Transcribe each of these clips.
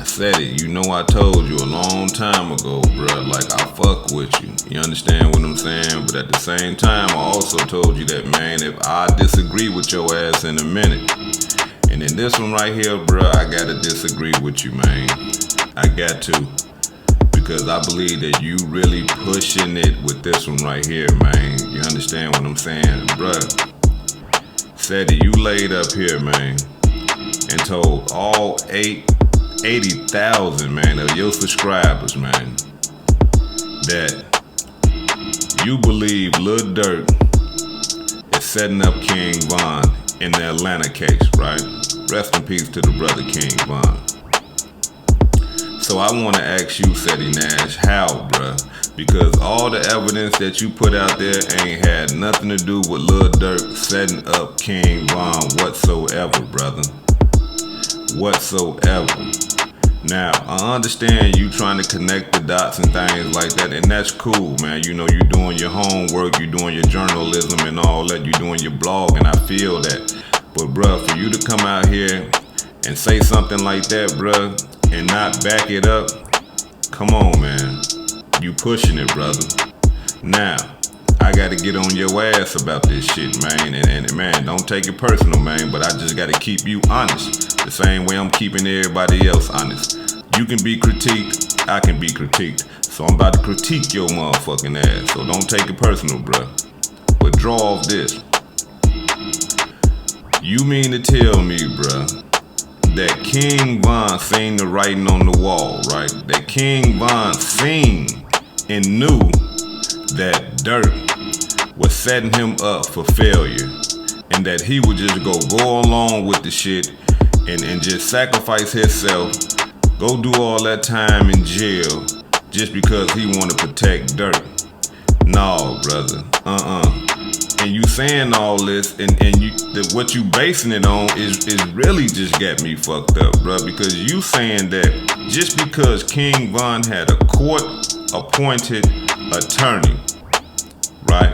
Now, Ceddy, you know I told you a long time ago, bruh, like I fuck with you. You understand what I'm saying? But at the same time, I also told you that, man, if I disagree with your ass in a minute, and in this one right here, bruh, I gotta disagree with you, man. I got to. Because I believe that you really pushing it with this one right here, man. You understand what I'm saying? Bruh, Ceddy, you laid up here, man, and told all 80,000, man, of your subscribers, man, that you believe Lil Durk is setting up King Von in the Atlanta case, right? Rest in peace to the brother King Von. So I want to ask you, Ceddy Nash, how, bruh? Because all the evidence that you put out there ain't had nothing to do with Lil Durk setting up King Von whatsoever, brother. Whatsoever. Now, I understand you trying to connect the dots and things like that, and that's cool, man. You know, you're doing your homework, you're doing your journalism and all that, you're doing your blog, and I feel that. But, bruh, for you to come out here and say something like that, bruh, and not back it up, come on, man. You pushing it, brother. Now, I gotta get on your ass about this shit, man. And man, don't take it personal, man, but I just gotta keep you honest. The same way I'm keeping everybody else honest. You can be critiqued, I can be critiqued. So I'm about to critique your motherfucking ass. So don't take it personal, bruh. But draw off this. You mean to tell me, bruh, that King Von seen the writing on the wall, right? That King Von seen and knew that Durk was setting him up for failure, and that he would just go along with the shit and just sacrifice himself, go do all that time in jail just because he want to protect Durk. No, brother, And you saying all this, and what you basing it on is really just got me fucked up, bro. Because you saying that just because King Von had a court-appointed attorney, right,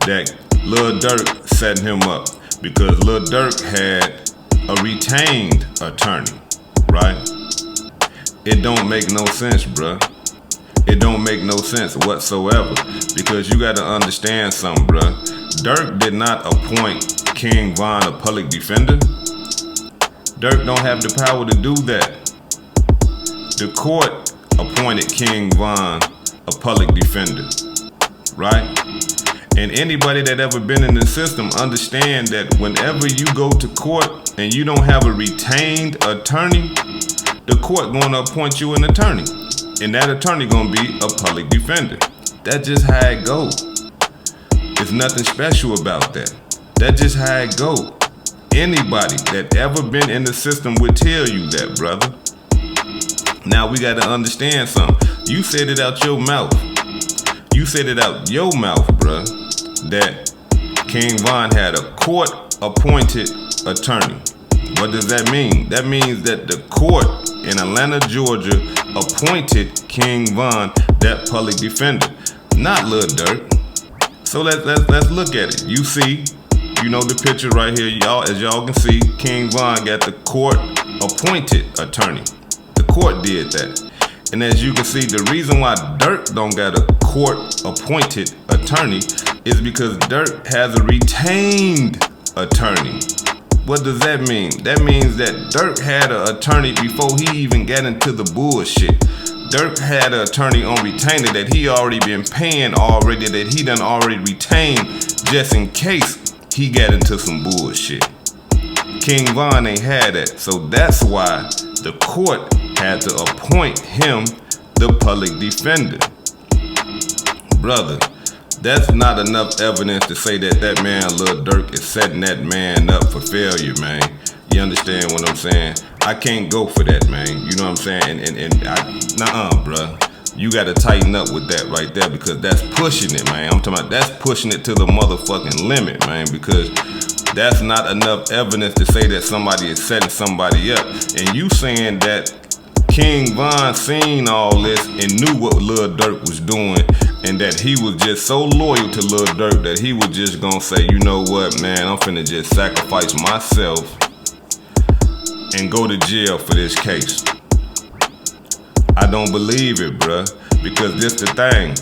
that Lil Durk set him up because Lil Durk had a retained attorney, right? It don't make no sense, bruh. It don't make no sense whatsoever, because you gotta understand something, bruh. Durk did not appoint King Von a public defender. Durk don't have the power to do that. The court appointed King Von a public defender, right? And anybody that ever been in the system understand that whenever you go to court and you don't have a retained attorney, the court gonna appoint you an attorney. And that attorney gonna be a public defender. That's just how it go. There's nothing special about that. That's just how it go. Anybody that ever been in the system would tell you that, brother. Now we gotta understand something. You said it out your mouth. You said it out your mouth, bruh, that King Von had a court-appointed attorney. What does that mean? That means that the court in Atlanta, Georgia, appointed King Von that public defender, not Lil Durk. So let's look at it. You see, you know the picture right here, y'all. As y'all can see, King Von got the court-appointed attorney. The court did that. And as you can see, the reason why Durk don't got a court-appointed attorney is because Durk has a retained attorney. What does that mean? That means that Durk had an attorney before he even got into the bullshit. Durk had an attorney on retainer that he already been paying already, that he done already retained just in case he got into some bullshit. King Von ain't had that, so that's why the court had to appoint him the public defender. Brother, that's not enough evidence to say that that man, Lil Durk, is setting that man up for failure, man. You understand what I'm saying? I can't go for that, man. You know what I'm saying? Bruh. You gotta tighten up with that right there, because that's pushing it, man. I'm talking about that's pushing it to the motherfucking limit, man, because that's not enough evidence to say that somebody is setting somebody up. And you saying that King Von seen all this and knew what Lil Durk was doing, and that he was just so loyal to Lil Durk that he was just gonna say, you know what, man, I'm finna just sacrifice myself and go to jail for this case. I don't believe it, bruh. Because this the thing.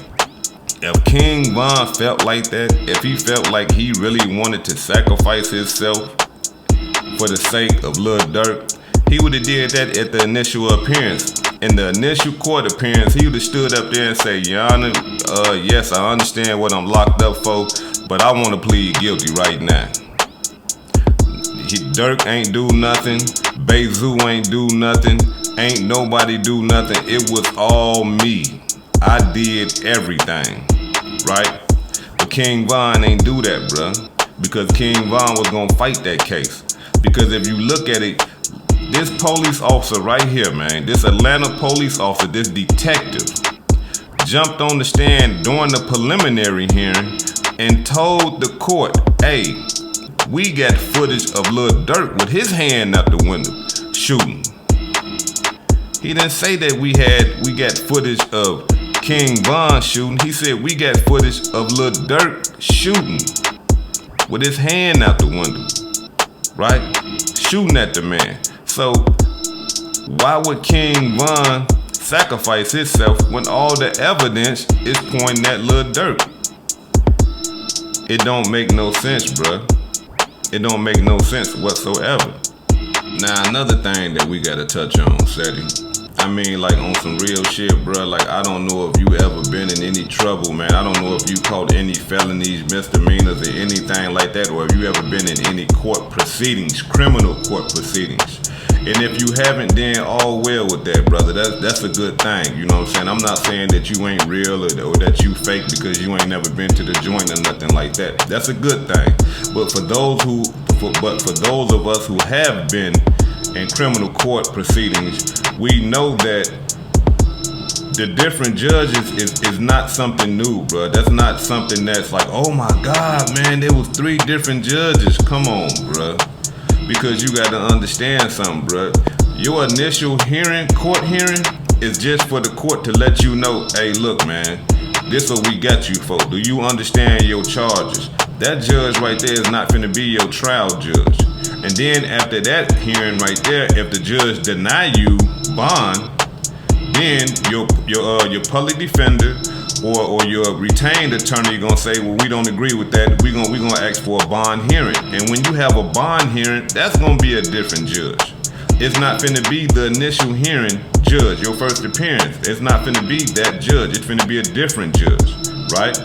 If King Von felt like that, if he felt like he really wanted to sacrifice himself for the sake of Lil Durk, he would have did that at the initial appearance. In the initial court appearance, he would have stood up there and say, Your Honor, yes, I understand what I'm locked up for, but I want to plead guilty right now. Durk ain't do nothing. Bezu ain't do nothing. Ain't nobody do nothing. It was all me. I did everything, right? But King Von ain't do that, bruh. Because King Von was gonna fight that case. Because if you look at it, this police officer right here, man, this Atlanta police officer, this detective, jumped on the stand during the preliminary hearing and told the court, hey, we got footage of Lil Durk with his hand out the window shooting. He didn't say that we got footage of King Von shooting. He said we got footage of Lil Durk shooting with his hand out the window, right? Shooting at the man. So why would King Von sacrifice himself when all the evidence is pointing at Lil Durk? It don't make no sense, bruh. It don't make no sense whatsoever. Now another thing that we gotta touch on, Ceddy. I mean, like on some real shit, bruh. Like I don't know if you ever been in any trouble, man. I don't know if you caught any felonies, misdemeanors, or anything like that, or if you ever been in any court proceedings, criminal court proceedings. And if you haven't, then all well with that, brother. That's a good thing. You know what I'm saying? I'm not saying that you ain't real or that you fake because you ain't never been to the joint or nothing like that. That's a good thing. But for those of us who have been in criminal court proceedings, we know that the different judges is not something new, bro. That's not something that's like, oh my God, man, there was 3 different judges. Come on, bro. Because you got to understand something, bro. Your initial hearing, court hearing, is just for the court to let you know, hey, look, man, this what we got you for. Do you understand your charges? That judge right there is not finna be your trial judge. And then after that hearing right there, if the judge deny you bond, then your public defender or your retained attorney gonna say, well, we don't agree with that. We gonna ask for a bond hearing. And when you have a bond hearing, that's gonna be a different judge. It's not finna be the initial hearing judge, your first appearance. It's not finna be that judge. It's finna be a different judge, right?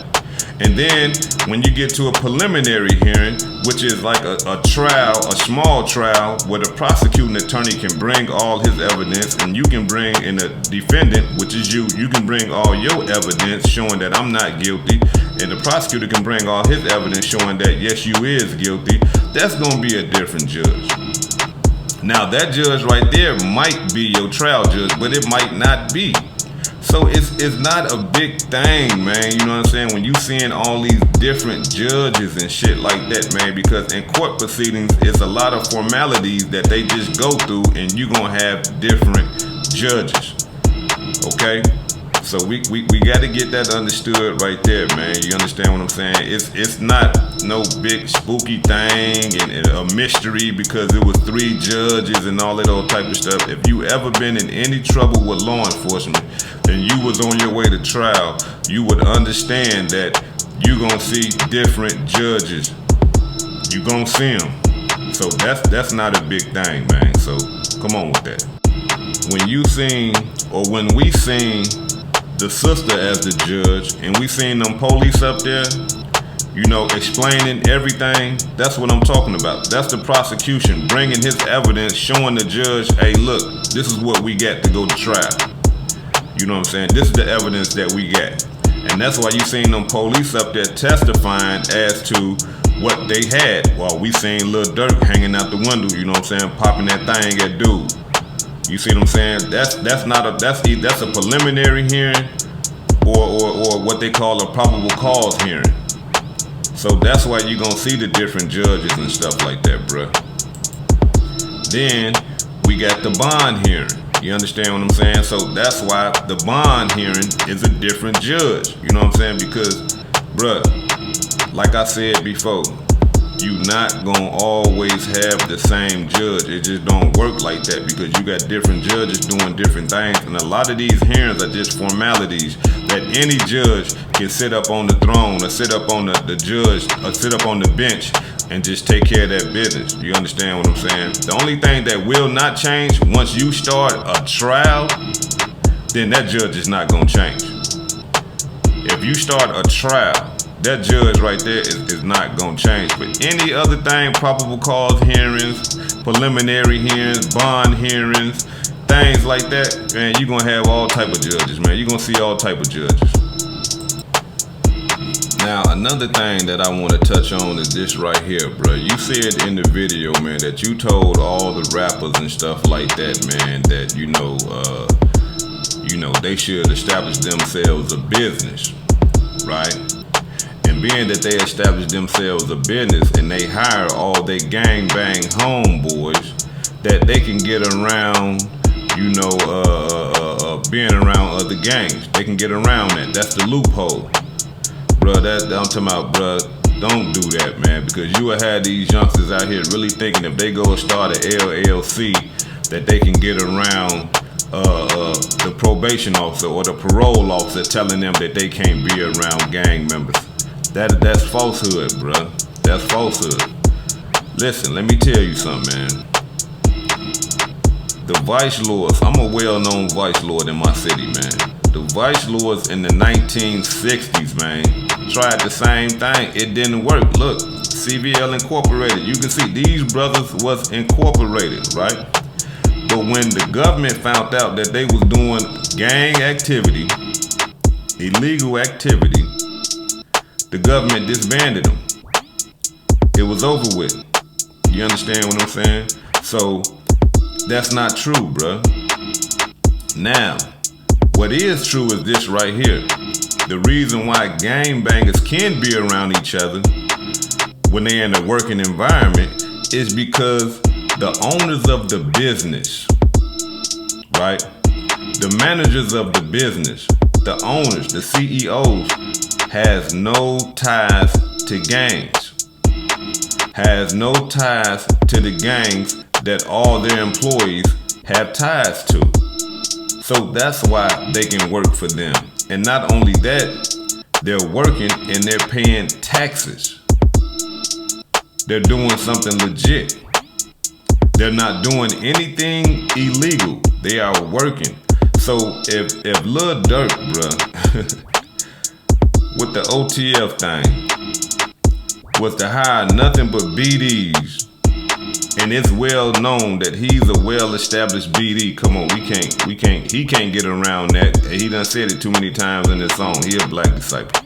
And then when you get to a preliminary hearing, which is like a trial, a small trial, where the prosecuting attorney can bring all his evidence and you can bring in a defendant, which is you can bring all your evidence showing that I'm not guilty, and the prosecutor can bring all his evidence showing that yes, you is guilty. That's gonna be a different judge. Now that judge right there might be your trial judge, but it might not be. So it's not a big thing, man, you know what I'm saying, when you seeing all these different judges and shit like that, man, because in court proceedings, it's a lot of formalities that they just go through and you gonna have different judges, okay? So we got to get that understood right there, man. You understand what I'm saying? It's not no big spooky thing and a mystery because it was 3 judges and all that old type of stuff. If you ever been in any trouble with law enforcement and you was on your way to trial, you would understand that you gonna see different judges. You gonna see them. So that's not a big thing, man. So come on with that. When you seen or when we seen the sister as the judge and we seen them police up there, you know, explaining everything, that's what I'm talking about. That's the prosecution bringing his evidence, showing the judge, hey, look, this is what we got to go to trial. You know what I'm saying? This is the evidence that we got. And that's why you seen them police up there testifying as to what they had while we seen Lil Durk hanging out the window, you know what I'm saying, popping that thing at dude. You see what I'm saying? That's a preliminary hearing or what they call a probable cause hearing. So that's why you're gonna see the different judges and stuff like that, bruh. Then we got the bond hearing. You understand what I'm saying? So that's why the bond hearing is a different judge. You know what I'm saying? Because, bruh, like I said before, you not gonna always have the same judge. It just don't work like that because you got different judges doing different things, and a lot of these hearings are just formalities that any judge can sit up on the throne or sit up on the judge or sit up on the bench and just take care of that business. You understand what I'm saying? The only thing that will not change once you start a trial, then that judge is not gonna change. If you start a trial, that judge right there is not gonna change. But any other thing, probable cause hearings, preliminary hearings, bond hearings, things like that, man, you're gonna have all type of judges, man. You're gonna see all type of judges. Now, another thing that I want to touch on is this right here, bro. You said in the video, man, that you told all the rappers and stuff like that, man, that they should establish themselves a business, right? And being that they establish themselves a business and they hire all their gangbang homeboys, that they can get around, being around other gangs. They can get around that. That's the loophole. Bruh, I'm talking about, bruh, don't do that, man, because you will have these youngsters out here really thinking if they go and start an LLC that they can get around the probation officer or the parole officer telling them that they can't be around gang members. That's falsehood, bruh. That's falsehood. Listen, let me tell you something, man. The vice lords, I'm a well-known vice lord in my city, man. The vice lords in the 1960s, man, tried the same thing. It didn't work. Look, CVL Incorporated. You can see these brothers was incorporated, right? But when the government found out that they was doing gang activity, illegal activity, the government disbanded them. It was over with. You understand what I'm saying? So that's not true, bruh. Now, what is true is this right here. The reason why gangbangers can be around each other when they're in a working environment is because the owners of the business, right? The managers of the business, the owners, the CEOs, has no ties to gangs. Has no ties to the gangs that all their employees have ties to. So that's why they can work for them. And not only that, they're working and they're paying taxes. They're doing something legit. They're not doing anything illegal. They are working. So if Lil Durk, bruh, with the OTF thing, was to hire nothing but BDs, and it's well known that he's a well-established BD. Come on, he can't get around that. He done said it too many times in this song. He a black disciple.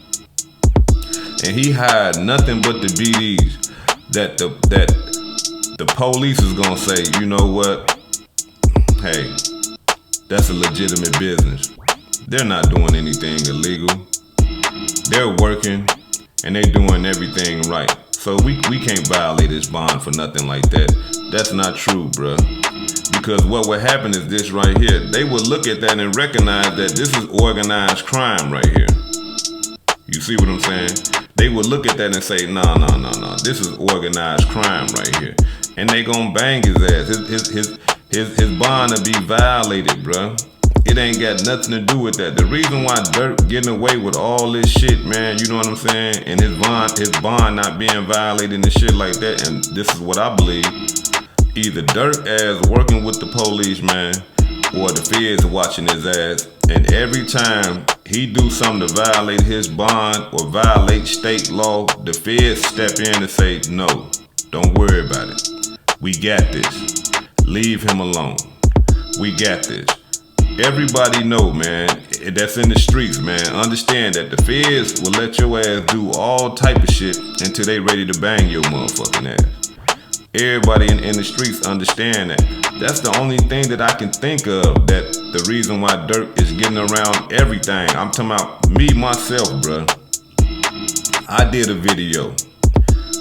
And he hired nothing but the BDs that the police is gonna say, you know what? Hey, that's a legitimate business. They're not doing anything illegal. They're working and they doing everything right. So we can't violate this bond for nothing like that. That's not true, bruh. Because what would happen is this right here. They would look at that and recognize that this is organized crime right here. You see what I'm saying? They would look at that and say, no. This is organized crime right here. And they gonna bang his ass. His bond will be violated, bruh. It ain't got nothing to do with that. The reason why Durk getting away with all this shit, man, you know what I'm saying? And his bond not being violated and shit like that. And this is what I believe. Either Durk ass working with the police, man, or the feds watching his ass. And every time he do something to violate his bond or violate state law, the feds step in and say, no, don't worry about it. We got this. Leave him alone. We got this. Everybody know, man, that's in the streets, man. Understand that the feds will let your ass do all type of shit until they ready to bang your motherfucking ass. Everybody in the streets understand that. That's the only thing that I can think of that the reason why Durk is getting around everything. I'm talking about me, myself, bruh. I did a video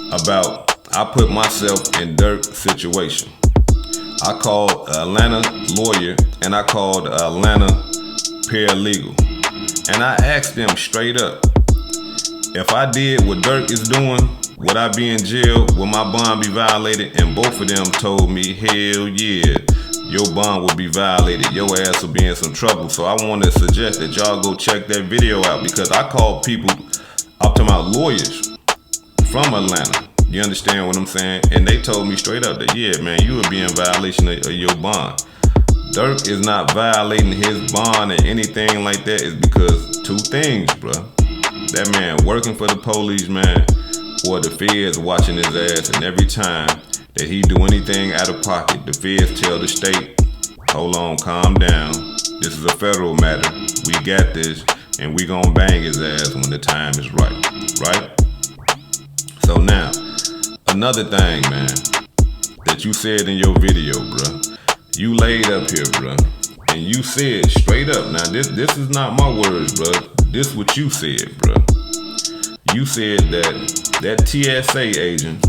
about, I put myself in Durk's situation. I called an Atlanta lawyer and I called an Atlanta paralegal. And I asked them straight up, If I did what Durk is doing, would I be in jail? Will my bond be violated? And both of them told me, hell yeah, your bond will be violated. Your ass will be in some trouble. So I want to suggest that y'all go check that video out, because I called people, I'm talking about lawyers from Atlanta. You understand what I'm saying? And they told me straight up that, yeah, man, you would be in violation of your bond. Durk is not violating his bond or anything like that. It's because two things, bruh. That man working for the police, man, or the feds watching his ass, and every time that he do anything out of pocket, the feds tell the state, hold on, calm down. This is a federal matter. We got this, and we gonna bang his ass when the time is right? So now, another thing, man, that you said in your video, bruh. You laid up here, bruh, and you said straight up, now this is not my words, bruh. This what you said, bruh. You said that TSA agent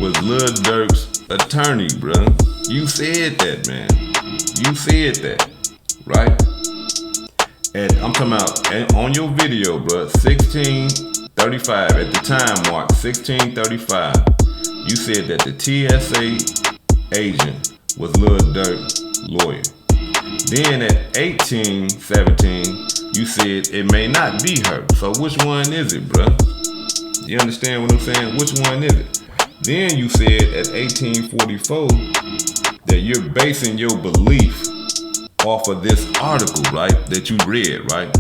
was Lil Durk's attorney, bruh. You said that, man. You said that, right? And I'm talking about on your video, bruh, 16:35, at the time mark, 16:35, you said that the TSA agent was Lil Durk's lawyer. Then at 18:17, you said it may not be her. So which one is it, bruh? You understand what I'm saying? Which one is it? Then you said at 18:44 that you're basing your belief off of this article, right? That you read, right?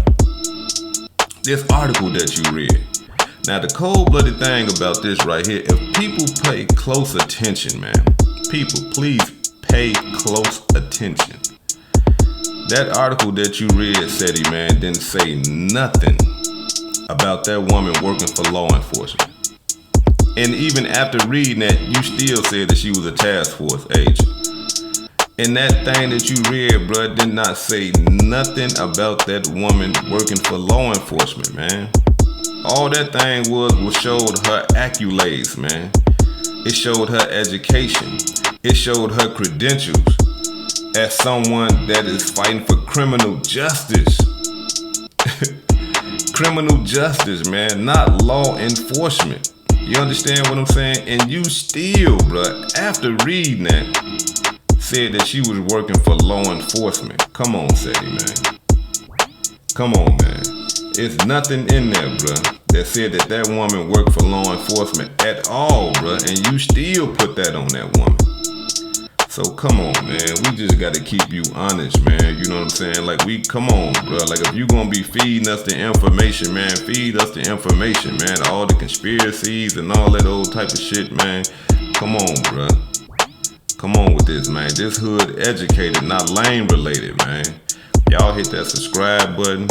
This article that you read. Now the cold-blooded thing about this right here, if people pay close attention, man, people, please pay close attention. That article that you read, Ceddy, man, didn't say nothing about that woman working for law enforcement. And even after reading that, you still said that she was a task force agent. And that thing that you read, bruh, did not say nothing about that woman working for law enforcement, man. All that thing was showed her accolades, man. It showed her education. It showed her credentials as someone that is fighting for criminal justice. Criminal justice, man, not law enforcement. You understand what I'm saying? And you still, bruh, after reading that, said that she was working for law enforcement. Come on, Ceddy, man. Come on, man. It's nothing in there, bruh, that said that that woman worked for law enforcement at all, bruh, and you still put that on that woman. So come on, man. We just got to keep you honest, man. You know what I'm saying? Like, come on, bro. Like, if you going to be feeding us the information, man, feed us the information, man. All the conspiracies and all that old type of shit, man. Come on, bro. Come on with this, man. This hood educated, not lane related, man. Y'all hit that subscribe button.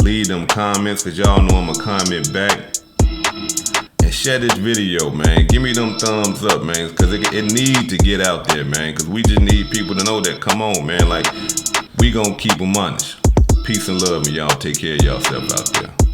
Leave them comments, because y'all know I'm going to comment back. And share this video, man. Give me them thumbs up, man, because it need to get out there, man, because we just need people to know that, come on, man, like, we gonna keep them honest. Peace and love, and y'all take care of yourself out there.